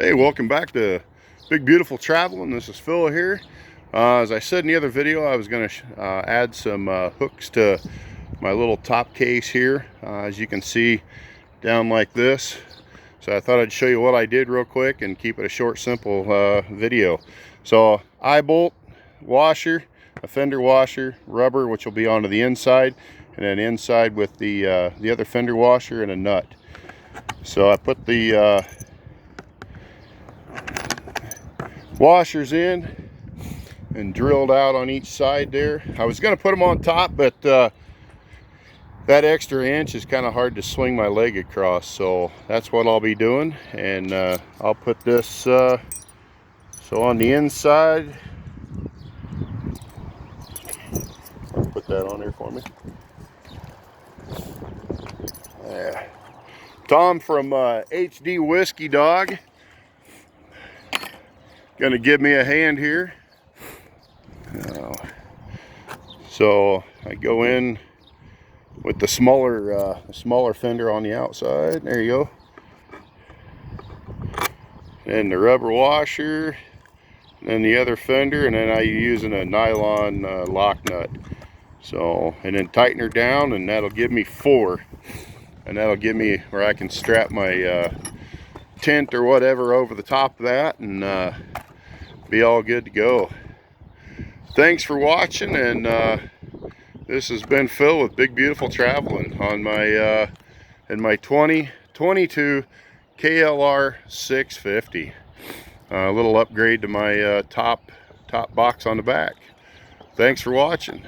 Hey, welcome back to Big Beautiful Traveling. This is Phil here. As I said in the other video, I was going to add some hooks to my little top case here. As you can see, down like this. So I thought I'd show you what I did real quick and keep it a short, simple video. So eye bolt, washer, a fender washer, rubber, which will be onto the inside, and then inside with the other fender washer and a nut. So I put the washers in and drilled out on each side there. I was going to put them on top, but that extra inch is kind of hard to swing my leg across, so that's what I'll be doing. And I'll put this so on the inside. Put that on there for me. Yeah. Tom from HD Whiskey Dog gonna give me a hand here. So I go in with the smaller fender on the outside. There you go. And the rubber washer, and then the other fender, and then I'm using a nylon lock nut. So, and then tighten her down, and that'll give me 4. And that'll give me where I can strap my tent or whatever over the top of that, and be all good to go. Thanks for watching, and this has been Phil with Big Beautiful Traveling on my in my 2022 KLR650. A little upgrade to my top box on the back. Thanks for watching.